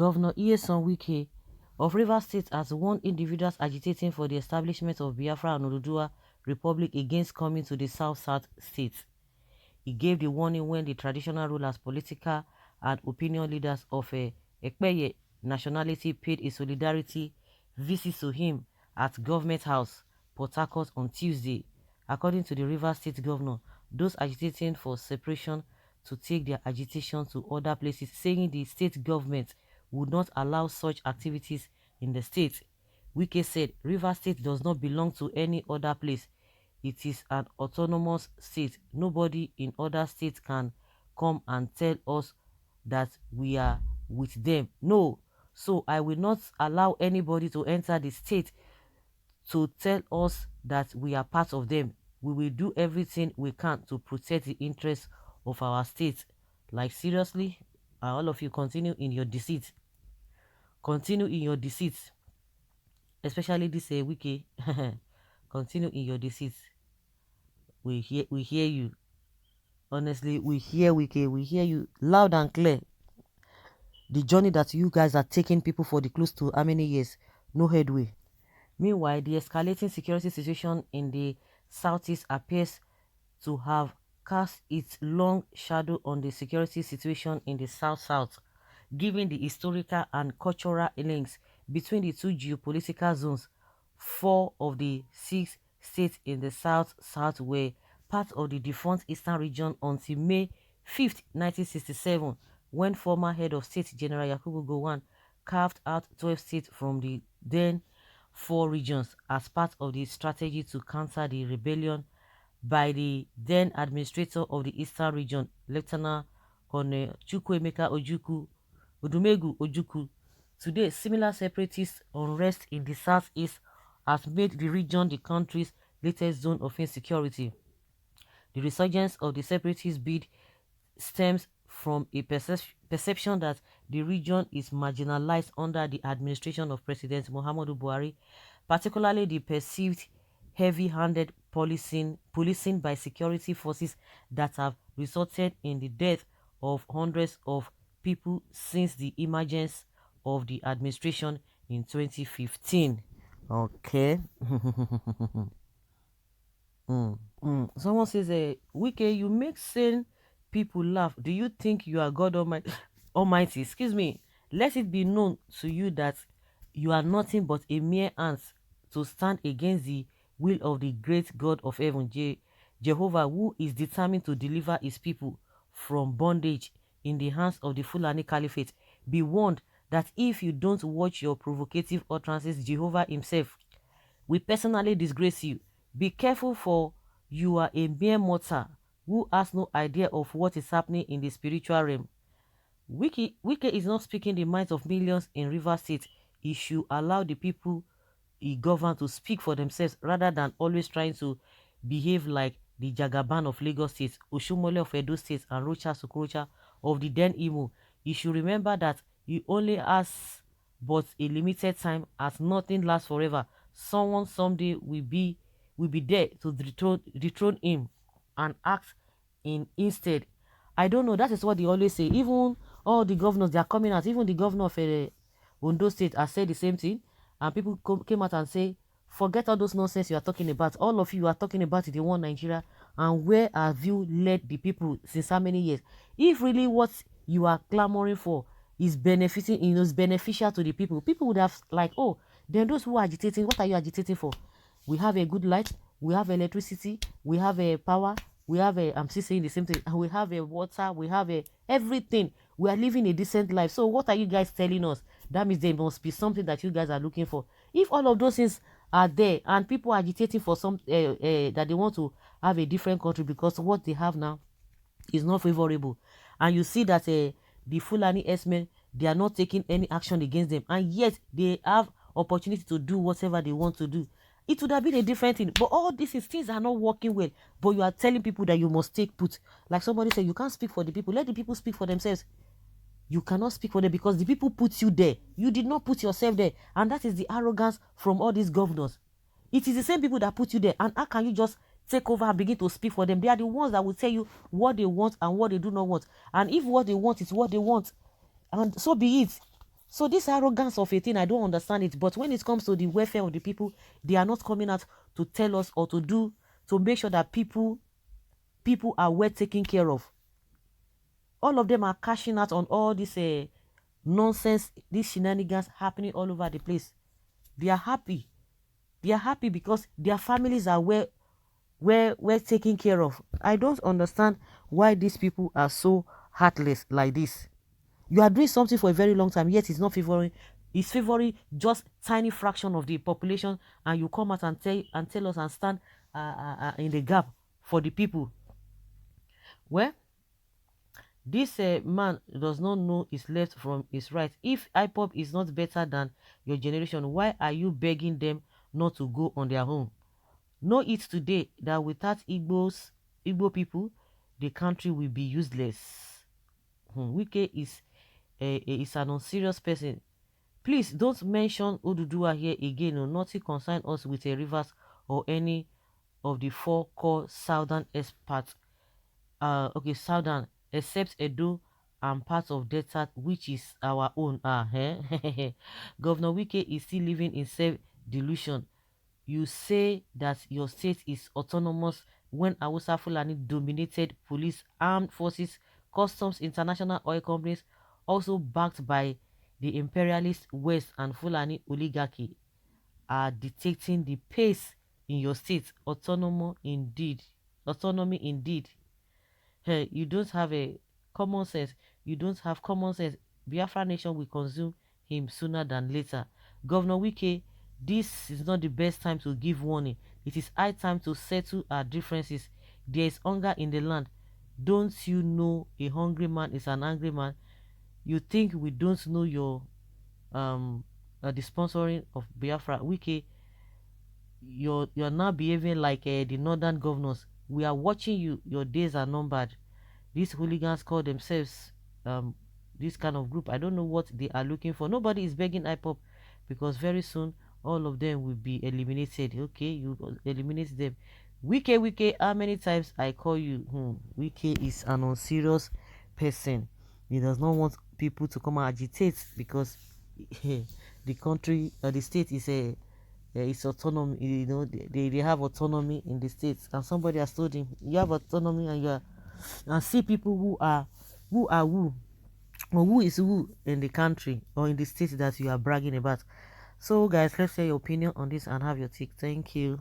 Governor Wike of Rivers State has warned individuals agitating for the establishment of Biafra and Oduduwa Republic against coming to the South-South states. He gave the warning when the traditional rulers, political and opinion leaders of Ekpeye nationality paid a solidarity visit to him at Government House, Port Harcourt on Tuesday. According to the Rivers State Governor, those agitating for separation to take their agitation to other places, saying the state government would not allow such activities in the state. Wike said Rivers State does not belong to any other place. It is an autonomous state. Nobody in other states can come and tell us that we are with them. No. So I will not allow anybody to enter the state to tell us that we are part of them. We will do everything we can to protect the interests of our state. Like seriously, all of you continue in your deceit. Continue in your deceit. Especially this Wike. Continue in your deceit. We hear you. Honestly, we hear Wike. We hear you loud and clear. The journey that you guys are taking people for the close to how many years? No headway. Meanwhile, the escalating security situation in the southeast appears to have cast its long shadow on the security situation in the south-south, given the historical and cultural links between the two geopolitical zones. 4 of the 6 states in the south-south were part of the defunct eastern region until May 5th, 1967, when former head of state General Yakubu Gowon carved out 12 states from the then 4 regions as part of the strategy to counter the rebellion by the then administrator of the eastern region, Lieutenant Colonel Chukwuemeka Odumegu Ojukwu. Today, similar separatist unrest in the southeast has made the region the country's latest zone of insecurity. The resurgence of the separatist bid stems from a perception that the region is marginalized under the administration of President Muhammadu Buhari, particularly the perceived heavy-handed policing by security forces that have resulted in the death of hundreds of people since the emergence of the administration in 2015. Okay. Someone says, Wike, you make sane people laugh. Do you think you are God Almighty? Excuse me. Let it be known to you that you are nothing but a mere ant to stand against the will of the great God of heaven, Jehovah, who is determined to deliver his people from bondage in the hands of the Fulani Caliphate. Be warned that if you don't watch your provocative utterances, Jehovah himself will personally disgrace you. Be careful, for you are a mere mortal who has no idea of what is happening in the spiritual realm. Wike is not speaking the minds of millions in Rivers State. He should allow the people he governs to speak for themselves rather than always trying to behave like the Jagaban of Lagos State, Oshomole of Edo State, and Rocha Sokorocha of the then Imo. You should remember that he only has but a limited time, as nothing lasts forever. Someone someday will be there to dethrone him and act instead. I don't know. That is what they always say. Even all the governors, they are coming out. Even the governor of Ondo State has said the same thing. And people came out and say, forget all those nonsense you are talking about. All of you are talking about the one Nigeria. And where have you led the people since how many years? If really what you are clamoring for is benefiting, is beneficial to the people, people would have like, oh, then those who are agitating, what are you agitating for? We have a good light, we have electricity, we have a power, we have a, I'm still saying the same thing, and we have a water, we have a everything. We are living a decent life. So what are you guys telling us? That means there must be something that you guys are looking for. If all of those things are there and people are agitating for some that they want to have a different country because what they have now is not favorable, and you see that the Fulani S-men, they are not taking any action against them, and yet they have opportunity to do whatever they want to do, it would have been a different thing. But all these things are not working well, but you are telling people that you must take put. Like somebody said, you can't speak for the people. Let the people speak for themselves. You cannot speak for them because the people put you there. You did not put yourself there. And that is the arrogance from all these governors. It is the same people that put you there. And how can you just take over and begin to speak for them? They are the ones that will tell you what they want and what they do not want. And if what they want is what they want, and so be it. So this arrogance of a thing, I don't understand it. But when it comes to the welfare of the people, they are not coming out to tell us or to make sure that people are well taken care of. All of them are cashing out on all this nonsense, these shenanigans happening all over the place. They are happy. They are happy because their families are well taken care of. I don't understand why these people are so heartless like this. You are doing something for a very long time, yet it's not favoring. It's favoring just tiny fraction of the population, and you come out and tell us and stand in the gap for the people. Well, this man does not know his left from his right. If IPOP is not better than your generation, why are you begging them not to go on their own? Know it today that without Igbo people, the country will be useless. Wike is an unserious person. Please don't mention Oduduwa here again. No, nothing concern us with a rivers or any of the four core southern experts. Okay, southern, except Edo and parts of Delta, which is our own. Governor Wike is still living in self-delusion. You say that your state is autonomous when Hausa Fulani dominated police, armed forces, customs, international oil companies, also backed by the imperialist West and Fulani oligarchy, are dictating the pace in your state. Autonomy indeed. Autonomy indeed. Hey, you don't have a common sense. You don't have common sense. Biafra nation will consume him sooner than later. Governor Wike, this is not the best time to give warning. It is high time to settle our differences. There is hunger in the land. Don't you know a hungry man is an angry man? You think we don't know your the sponsoring of Biafra? Wike, you're now behaving like the northern governors. We are watching you. Your days are numbered. These hooligans call themselves this kind of group. I don't know what they are looking for. Nobody is begging IPOP because very soon all of them will be eliminated. Okay, you eliminate them. Wike, how many times I call you? Wike is an unserious person. He does not want people to come and agitate because the country, the state is it's autonomy. You know, they have autonomy in the states, and somebody has told him you have autonomy and you are, and see people who are who or who is who in the country or in the state that you are bragging about. So guys, let's share your opinion on this and have your take. Thank you.